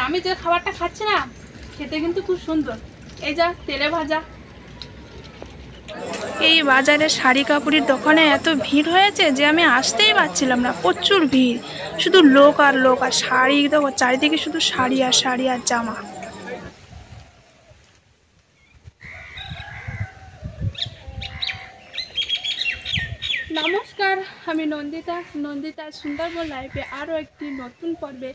আমি যে খাবারটা খাচ্ছি না খেতে কিন্তু খুব সুন্দর। এই যা তেলে ভাজা। এই বাজারে শাড়ি কাপড়ের দোকানে এত ভিড় হয়েছে যে আমি আসতেই পারছিলাম না, প্রচুর ভিড়, শুধু লোক আর লোক, আর শাড়ি দেখো চারিদিকে শুধু শাড়ি আর শাড়ি আর জামা। নমস্কার, আমি নন্দিতা সুন্দরবন লাইফে আরও একটি নতুন পর্বে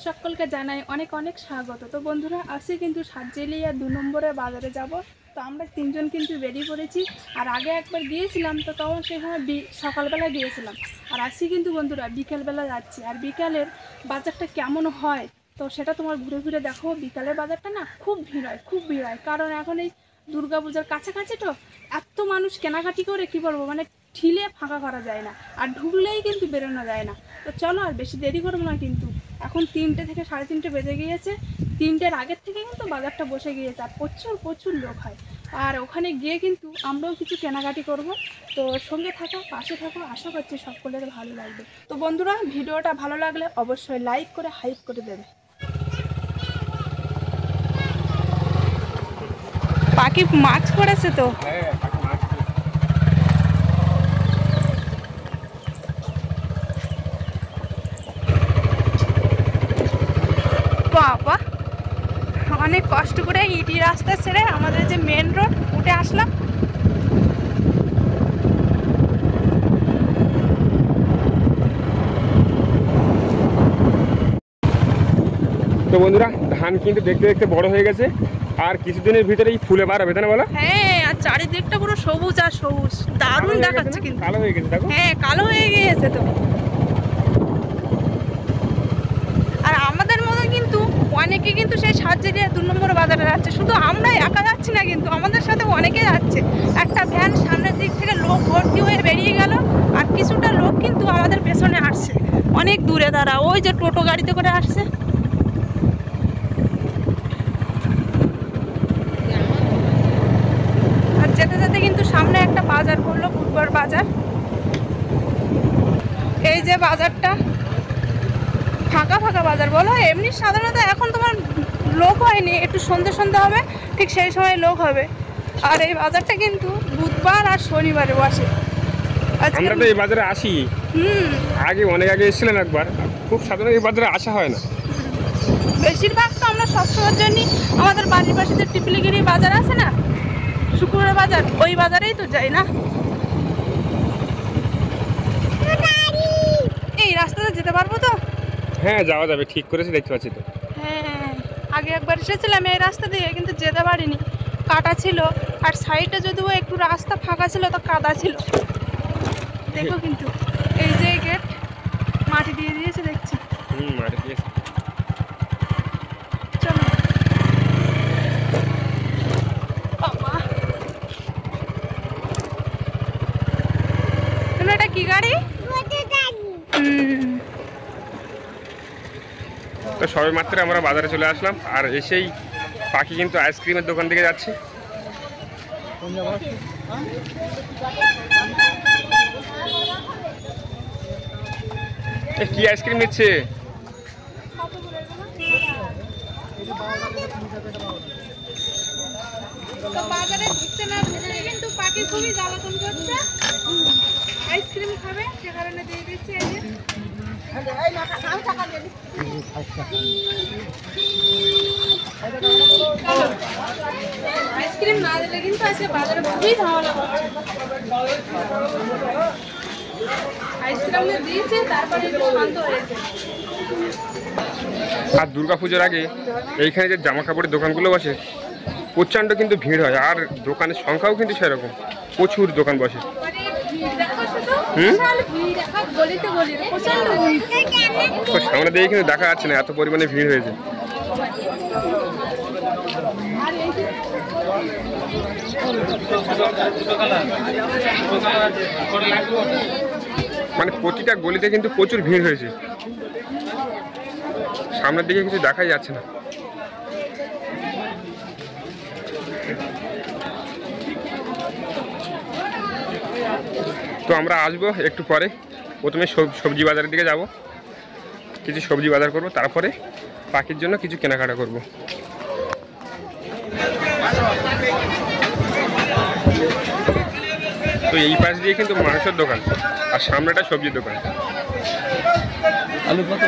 সকলকে জানাই অনেক অনেক স্বাগত। তো বন্ধুরা, আসি কিন্তু সাতজেলিয়া 2 নম্বরে বাজারে যাব। তো আমরা 3 জন কিন্তু বেরিয়ে পড়েছি। আর আগে একবার গিয়েছিলাম, তো তখন সেখানে সকালবেলা গিয়েছিলাম। আর আসি কিন্তু বন্ধুরা বিকেলবেলা যাচ্ছি। আর বিকালের বাজারটা কেমন হয় তো সেটা তোমার ঘুরে ঘুরে দেখো। বিকালের বাজারটা না খুব ভিড় হয়, খুব ভিড় হয়, কারণ এখন এই দুর্গাপূজার কাছাকাছি তো এত মানুষ কেনাকাটি করে কি বলবো, মানে ঠিলে ফাঁকা করা যায় না, আর ঢুকলেই কিন্তু বেরোনো যায় না। তো চলো আর বেশি দেরি করবো না, কিন্তু এখন 3টে থেকে 3:30 বেজে গিয়েছে। 3টের আগের থেকে কিন্তু বাজারটা বসে গিয়েছে, আর প্রচুর প্রচুর লোক হয়। আর ওখানে গিয়ে কিন্তু আমরাও কিছু কেনাকাটি করব। তো সঙ্গে থাকো, পাশে থাকো, আশা করছি সকলের ভালো লাগবে। তো বন্ধুরা, ভিডিওটা ভালো লাগলে অবশ্যই লাইক করে হাইপ করে দেবে। পাখি মাছ পড়েছে তো। বাবা, অনেক কষ্ট করে ইটি রাস্তা ছেড়ে আমাদের যে মেন রোড উঠে আসলাম। তো বন্ধুরা, ধান কিন্তু দেখতে দেখতে বড় হয়ে গেছে, আর কিছুদিনের ভিতরেই ফুলে বার হবে, তাই না বলো? হ্যাঁ, আর চারিদিকটা পুরো সবুজ আর সবুজ, দারুণ দেখাচ্ছে। কিন্তু কালো হয়ে গেছে, দেখো। হ্যাঁ, কালো হয়ে গিয়েছে তো। আর আমাদের মতো কিন্তু অনেকে কিন্তু সেই সাতজেলিয়া 2 নম্বর বাজারে যাচ্ছে। শুধু আমরা একা যাচ্ছি না, কিন্তু আমাদের সাথে অনেকে যাচ্ছে। একটা ভ্যান সামনের দিক থেকে লোক ভর্তি হয়ে বেরিয়ে গেল, আর কিছুটা লোক কিন্তু আমাদের পেছনে আসছে, অনেক দূরে তারা, ওই যে টোটো গাড়িতে করে আসছে। আর যেতে যেতে কিন্তু সামনে একটা বাজার পড়লো, বুধবার বাজার। এই যে বাজারটা ফাঁকা ফাঁকা বাজার বলো, এমনি সাধারণত এখন তোমার লোক হয়নি, একটু সন্ধে সন্ধে হবে, ঠিক সেই সময় লোক হবে। আর এই বাজারটা কিন্তু বুধবার আর শনিবারে বসে। আমরা তো এই বাজারে আসি, আগে অনেক আগে এসেছিলাম একবার, খুব সাধারণত এই বাজারে আসা হয় না। বেশিরভাগ তো আমরা সবসময়ের জন্যই আমাদের বাড়ির পাশে যে টিপলিগিরি বাজার আছে না, শুক্রবার বাজার, ওই বাজারেই তো যাই না। এই রাস্তাতে যেতে পারবো তো? হ্যাঁ, যাওয়া যাবে, ঠিক করেছি, দেখতে পাচ্ছি তো। হ্যাঁ, আগে একবার এসেছিলাম এই রাস্তা দিয়ে, কিন্তু যেতে পারিনি, কাটা ছিল। আর সাইডে যদিও একটু রাস্তা ফাঁকা ছিল, তো কাদা ছিল। দেখো কিন্তু এই যে গেট মাটি দিয়ে দিয়েছে দেখছি। মাটি দিয়েছে। চলো বাবা, তুমি এটা কি গাড়ি? তো সবে মাত্র আমরা বাজারে চলে আসলাম, আর এসেই পাখি কিন্তু আইসক্রিমের দোকান থেকে যাচ্ছে। কি আইসক্রিম নিচ্ছে? বাজারে ঢুকতে না ঢুকতে কিন্তু পাখি খুবই জ্বালাতন করছে। আইসক্রিম খাবে, সে কারণে দিয়ে দিচ্ছে। আইসক্রিম না দিলে কিন্তু আজকে বাজারে খুবই ঝামেলা করছে। আইসক্রিম দিয়েছে, তারপরে একটু শান্ত হয়েছে। আর দুর্গাপুজোর আগে এইখানে যে জামা কাপড়ের দোকানগুলো বসে, প্রচণ্ড কিন্তু ভিড় হয়, আর দোকানের সংখ্যাও কিন্তু সেরকম, প্রচুর দোকান বসে। সামনে দিয়ে কিন্তু দেখা যাচ্ছে না, এত পরিমাণে ভিড় হয়েছে। মানে প্রতিটা গলিতে কিন্তু প্রচুর ভিড় হয়েছে, সামনের দিকে কিছু দেখাই যাচ্ছে না। তো আমরা আসবো একটু পরে, প্রথমে সবজি বাজারের দিকে যাব। কিছু সবজি বাজার করব, তারপরে পাখির জন্য কিছু কেনাকাটা করব। তো এই পাশ দিয়ে কিন্তু মাংসের দোকান আর সামনেটা সবজির দোকান। আলু কত?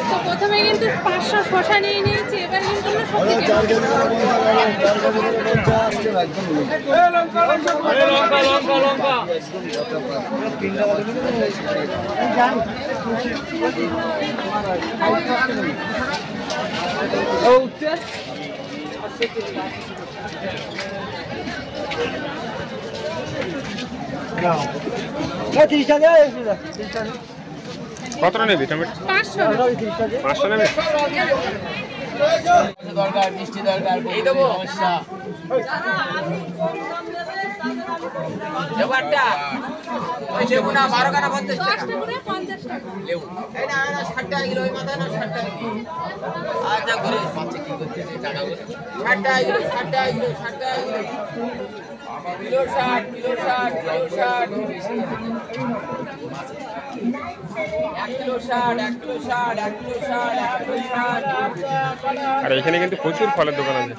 তো প্রথমে কিন্তু 500 শসা নিয়ে নিয়েছি, এবার কিন্তু আমরা সবজি কতটা নেবে টমেটো? 500 নেবে। দরকার মিষ্টি দরকার এই দেবো সমস্যা ব্যাপারটা ওই লেবু না 12 টাকা 50 টাকা লেবু এই না 60 টাকা কিলো ওই মাথা না 60 টাকা আচ্ছা করে বাচ্চা কি করতেছে টাকা 60 টাকা কিলো 60 টাকা কিলো 60 টাকা kilo kilo 60 kilo 60 kilo 60 1 kilo 60 1 kilo 60 1 kilo 60 1 kilo 60 আর এখানে কিন্তু প্রচুর ফলের দোকান আছে।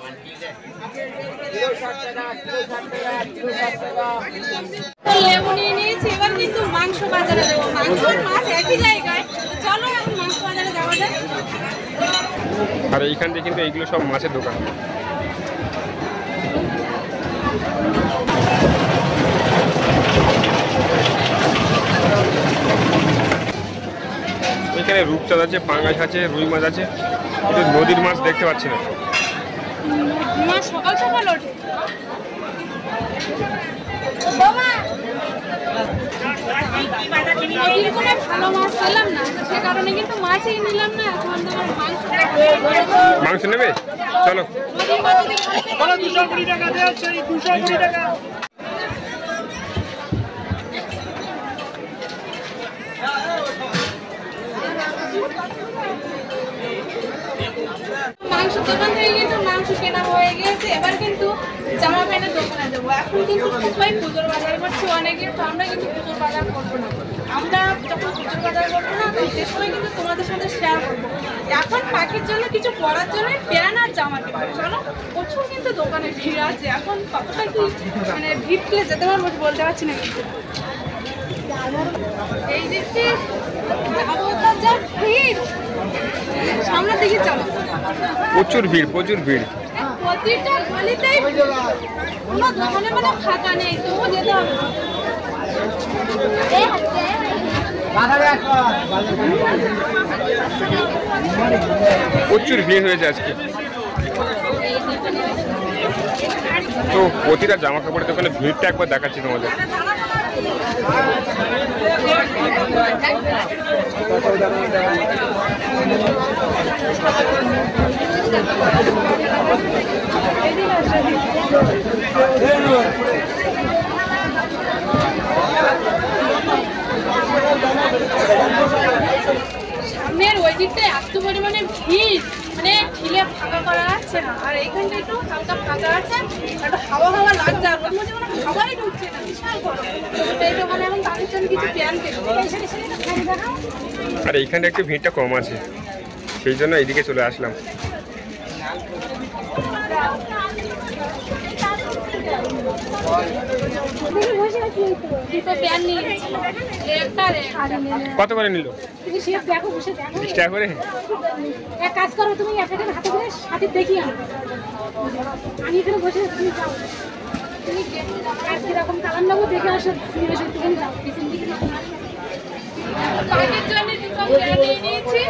লেবু নিয়ে নিয়েছি, এবার কিন্তু মাংস বাজারে দেবো। মাংস আর মাছ একই জায়গায়, চলো এখন মাংস বাজারে যাওয়া যায়। আর এইখান থেকে কিন্তু এইগুলো সব মাছের দোকান। এখানে রূপচাঁদ আছে, পাঙ্গাস আছে, রুই মাছ আছে, কিন্তু নদীর মাছ দেখতে পাচ্ছি না। মা সকাল সকাল ওঠে। নদীর কোনো ভালো মাছ পেলাম না, সে কারণে কিন্তু মাছই নিলাম না। এখন তোমার মাংস নেবে? চলো। নদীর মাছ যদি ভালো পেতাম, 220 টাকা দেওয়া 220 টাকা। মাংস দোকান থেকে কিন্তু মাংস কেনা হয়ে গিয়েছে, এবার কিন্তু জামা প্যান্টের দোকানে যাবো। এখন কিন্তু সবাই পুজোর বাজার করছে অনেকে, তো আমরা কিন্তু পুজোর বাজার করবো না। আমরা যখন পুজোর বাজার করবো না, তো সে সময় কিন্তু তোমাদের সাথে শেয়ার করবো। এখন পাখির জন্য কিছু পরার জন্য প্যান্ট আর জামা কিনবো। চলো, প্রচুর কিন্তু দোকানে ভিড় আছে। এখন কতটা কি মানে ভিড় পেলে যেতে পারবো বলতে পারছি না। কিন্তু এই দিক দিয়ে যাবো, তার যা ভিড়, সামনের দিকে চলো। প্রচুর ভিড়, প্রচুর ভিড়। প্রতিটা গলিতেই কোনো দোকানে মানে ফাঁকা নেই, তবু যেতে হবে। প্রচুর ভিড় হয়েছে আজকে। তো প্রতিটা জামা কাপড়ের দোকানে ভিড়টা একবার দেখাচ্ছি তোমাদের। সামনের ওই দিকটায় এত পরিমাণে ভিড়, মানে ঠেলে ফাঁকা করা যাচ্ছে না। আর এইখানটা একটু হালকা ফাঁকা আছে, একটু হাওয়া হাওয়া লাগছে, আর ওর মধ্যে কোনো হাওয়াই ঢুকছে না, বিশাল গরম। তো এই দোকানে এখন তাদের জন্য কিছু প্যান্ট কিনবো। আর এইখানে একটু ভিড়টা কম আছে, সেই জন্য এইদিকে চলে আসলাম। কত করে নিল? 20 টাকা করে। এক কাজ করো, তুমি একটা হাতে করে সাথে দেখি আমি এখানে বসে, তুমি যাও, তুমি কিরকম কালার নেবো দেখে আসো, তুমি বসে তুমি যাও পিছন দিকে। পাখির জন্য দুটো প্যান্ট নিয়ে নিয়েছি,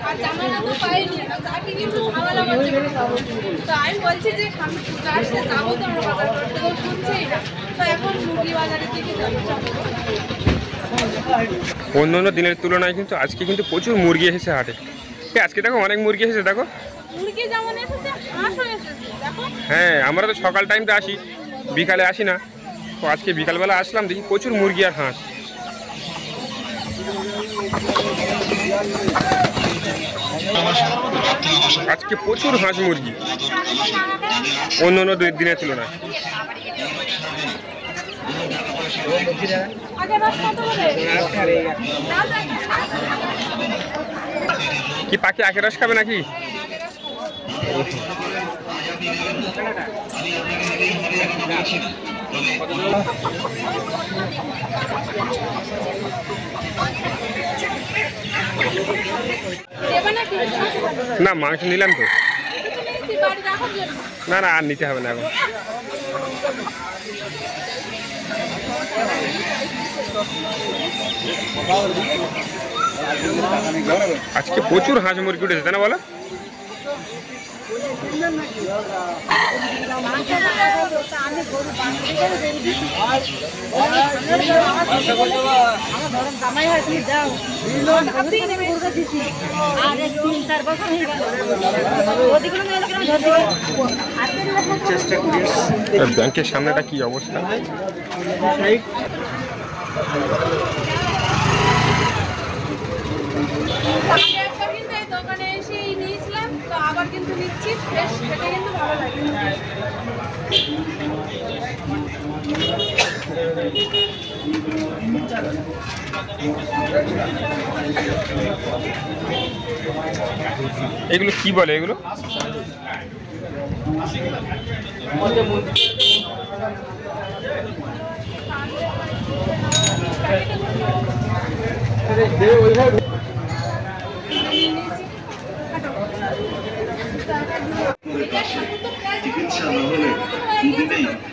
আর জামা নেবো পাইনি। কাকি কিন্তু ঝামেলা করছে। তো আমি বলছি যে সামনে পূজা আসছে, যাবো তো আমরা বাজার করতে, তো শুনছেই না। তো এখন মুরগি বাজারের দিকে যাবো। অন্য অন্য দিনের তুলনায় কিন্তু আজকে কিন্তু প্রচুর মুরগি এসেছে হাটে। আজকে দেখো অনেক মুরগি এসেছে দেখো। মুরগি যেমন এসেছে, হাঁসও এসেছে দেখো। হ্যাঁ, আমরা তো সকাল টাইমটা আসি, বিকালে আসি না। তো আজকে বিকালবেলা আসলাম, দেখি প্রচুর মুরগি আর হাঁস। আজকে প্রচুর হাঁস মুরগি অন্য অন্য দিনের তুলনায়। কি পাখি আখের রস খাবে নাকি? না, মাংস নিলাম তো। না না, আর নিতে হবে না এখন। আজকে প্রচুর হাঁস মুরগি উঠেছে, তাই না বলো? ব্যাংকের সামনেটা কি অবস্থা? দোকানে এসে নিয়েছিলাম, তো আবার কিন্তু নিচ্ছি, বেশ খেতে কিন্তু ভালো লাগে। এগুলো কি বলে এগুলো?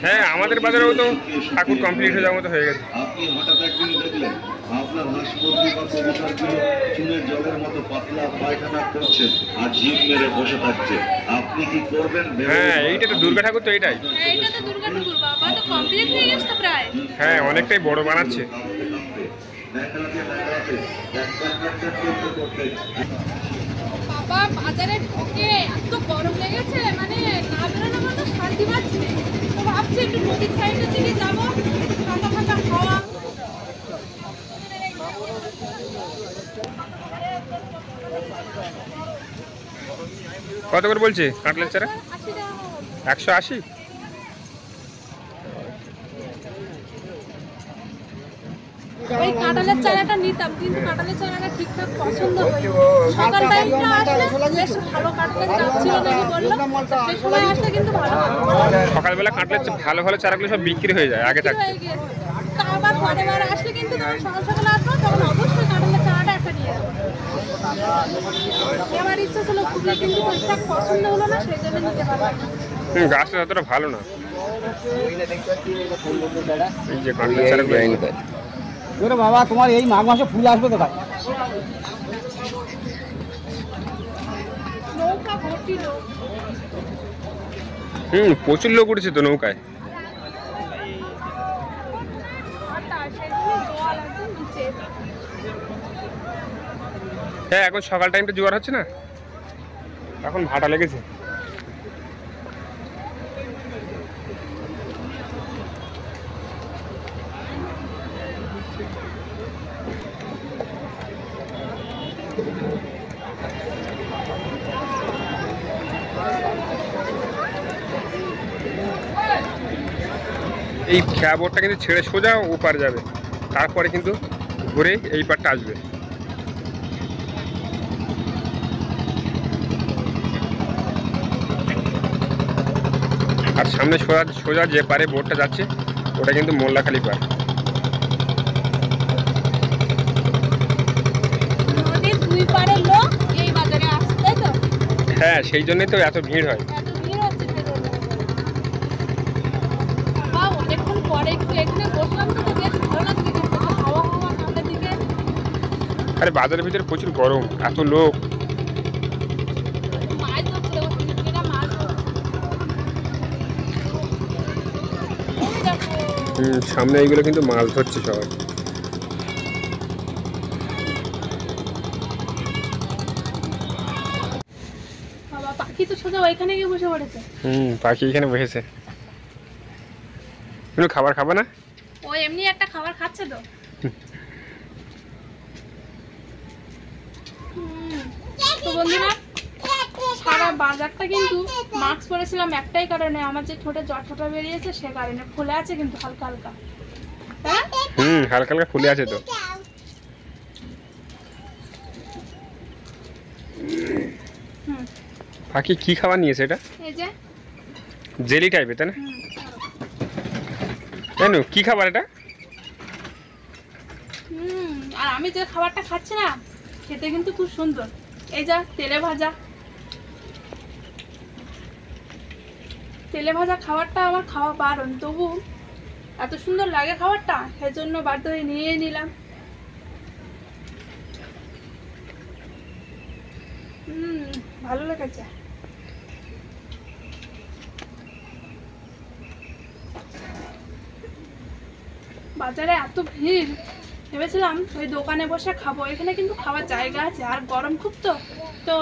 হ্যাঁ, আমাদের বাজারেও তো ঠাকুর কমপ্লিট হয়ে যাওয়ার মতো হয়ে গেছে। আপনি হঠাৎ একদিন দেখলেন আপনার হাঁস মুরগি বা কবুতরগুলো চুনের জলের মতো পাতলা পায়খানা করছে আর জিভ মেরে বসে থাকছে, আপনি কি করবেন? হ্যাঁ, এইটা তো দুর্গা ঠাকুর, তো এইটাই। এইটা তো দুর্গা ঠাকুর বাবা, তো কমপ্লিট হয়ে গেছে তো প্রায়। হ্যাঁ, অনেকটাই বড় বানাচ্ছে। বাবা বাজারে ঢুকে এত গরম লেগেছে, মানে না বেরোনোর মতো শান্তি পাচ্ছি না। তো ভাবছি একটু নদীর সাইডের দিকে যাবো, ঠান্ডা ঠান্ডা হাওয়া। কত করে বলছে কাঁঠালের চারা? 180। ওই কাঁঠালের চারাটা নিতাম, কিন্তু কাঁঠালের চারাটা ঠিকঠাক পছন্দ হয়নি। সকাল টাইমটা আসলে বেশ ভালো কাঁঠালের দাম ছিল নাকি বললো, সেই সময় আসলে কিন্তু ভালো সকালবেলা কাঁঠালের ভালো ভালো চারাগুলো সব বিক্রি হয়ে যায় আগে থাকতে। হয়ে গিয়েছে। তা আবার পরের বার আসলে কিন্তু তখন সকাল সকাল আসবো, তখন অবশ্যই কাঁঠালের চারাটা একটা নিয়ে যাবো। আমার ইচ্ছা ছিল খুবই, কিন্তু ঠিকঠাক পছন্দ হলো না, সেই জন্য নিতে পারলাম না। গাছটা ততটা ভালো না। এই যে কাঁঠালের চারাগুলো বাবা, তোমার এই মাঘ মাসে ফুল আসবে কোথায়? নৌকা ভর্তি লোক। প্রচুর লোক উঠেছে তো নৌকায়। হ্যাঁ, এখন সকাল টাইমটা জোয়ার হচ্ছে না, এখন ভাটা লেগেছে। এই খেয়া বোর্ডটা কিন্তু ছেড়ে সোজা ওপার যাবে, তারপরে কিন্তু ঘুরে এই পারটা আসবে। আর সামনে সোজা সোজা যে পারে বোর্ডটা যাচ্ছে ওটা কিন্তু মোল্লাখালী পার। নদীর দুই পাড়ের লোক এই বাজারে আসছে, তাই তো? হ্যাঁ, সেই জন্যই তো এত ভিড় হয়। এত ভিড় হচ্ছে বাবা, অনেকক্ষণ পরে একটু এখানে বসলাম, তো বেশ ভালো লাগছে, কিন্তু হাওয়া হাওয়া ঠান্ডার দিকে। আরে বাজারের ভিতরে প্রচুর গরম, এত লোক। সামনে এইগুলো কিন্তু মাছ ধরছে সবাই। বাবা পাখি তো সোজা ওইখানে গিয়ে বসে পড়েছে। পাখি এখানে বসেছে। তুমি খাবার খাবে না? ও এমনি একটা খাবার খাচ্ছে তো। তো বন্ধুরা সারা বাজারটা কিন্তু মাস্ক পরেছিলাম একটাই কারণে, আমার যে ঠোঁটে জ্বরটা বেরিয়েছে সে কারণে। ফুলে আছে কিন্তু হালকা হালকা। হ্যাঁ হালকা হালকা ফুলে আছে তো। পাখি কি খাবার নিয়েছে এটা? এই যে জেলি টাইপের, তাই না? জানো কি খাবার এটা? আর আমি যে খাবারটা খাচ্ছি না খেতে কিন্তু খুব সুন্দর। এই যা তেলে ভাজা খাবারটা আমার খাওয়া বারণ, তবু এত সুন্দর লাগে খাবারটা, সেজন্য বাধ্য হয়ে নিয়ে নিলাম। ভালো লেগেছে। বাজারে এত ভিড়, ভেবেছিলাম ওই দোকানে বসে খাবো, এখানে কিন্তু খাওয়ার জায়গা আছে আর গরম খুব তো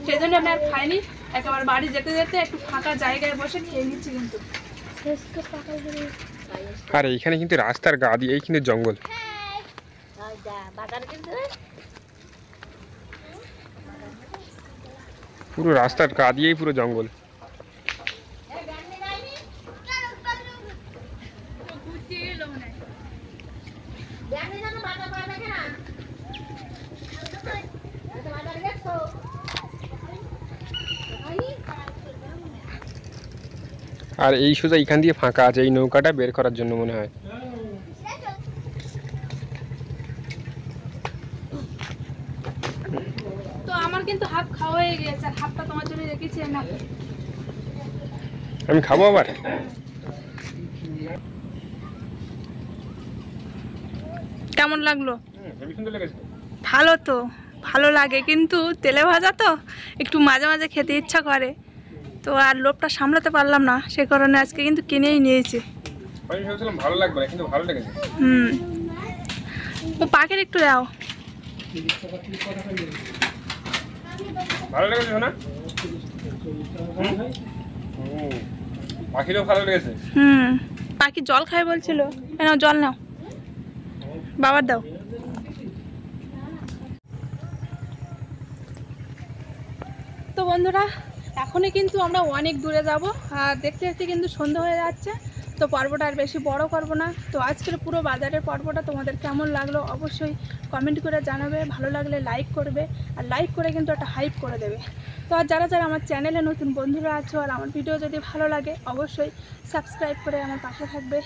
সেজন্য আমি আর খাইনি। একেবারে বাড়ি যেতে যেতে একটু ফাঁকা জায়গায় বসে খেয়ে নিচ্ছি কিন্তু। আর এইখানে কিন্তু রাস্তার গা দিয়েই কিন্তু জঙ্গল। পুরো রাস্তার গা দিয়েই পুরো জঙ্গল। আর এই সোজা এখান দিয়ে ফাঁকা আছে, এই নৌকাটা বের করার জন্য মনে হয়। তো আমার কিন্তু হাফ খাওয়া হয়ে গেছে, আর হাফটা তোমার জন্য রেখেছি না। আমি খাবো আবার। কেমন লাগলো? হেবি সুন্দর লেগেছে। ভালো তো ভালো লাগে, কিন্তু তেলে ভাজা তো একটু মাঝে মাঝে খেতে ইচ্ছা করে, তো আর লোভটা সামলাতে পারলাম না, সে কারণে আজকে কিন্তু কিনেই নিয়েছি। আমি ভেবেছিলাম ভালো লাগবে না, কিন্তু ভালো লেগেছে। তো পাখির একটু দাও। ভালো লেগেছে না? পাখিরও ভালো লেগেছে। পাখি জল খায় বলছিল, নাও জল নাও, বাবার দাও। তো বন্ধুরা এখনই কিন্তু আমরা অনেক দূরে যাব, আর দেখতে দেখতে কিন্তু সন্ধ্যা হয়ে যাচ্ছে। তো পর্বটা আর বেশি বড় করব না। তো আজকের পুরো বাজারের পর্বটা তোমাদের কেমন লাগলো অবশ্যই কমেন্ট করে জানাবে। ভালো লাগলে লাইক করবে, আর লাইক করে কিন্তু একটা হাইপ করে দেবে। তো আর যারা যারা আমার চ্যানেলে নতুন বন্ধুরা আছো, আর আমার ভিডিও যদি ভালো লাগে অবশ্যই সাবস্ক্রাইব করে আমার পাশে থাকবে।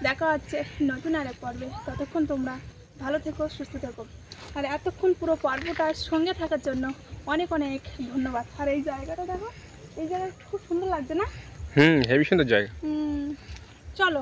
দেখা হচ্ছে নতুন আরেক পর্বে, ততক্ষণ তোমরা ভালো থেকো, সুস্থ থেকো। আর এতক্ষণ পুরো পর্বটার সঙ্গে থাকার জন্য অনেক অনেক ধন্যবাদ। আর এই জায়গাটা দেখো, এই জায়গাটা খুব সুন্দর লাগছে না? হেবি সুন্দর জায়গা। চলো।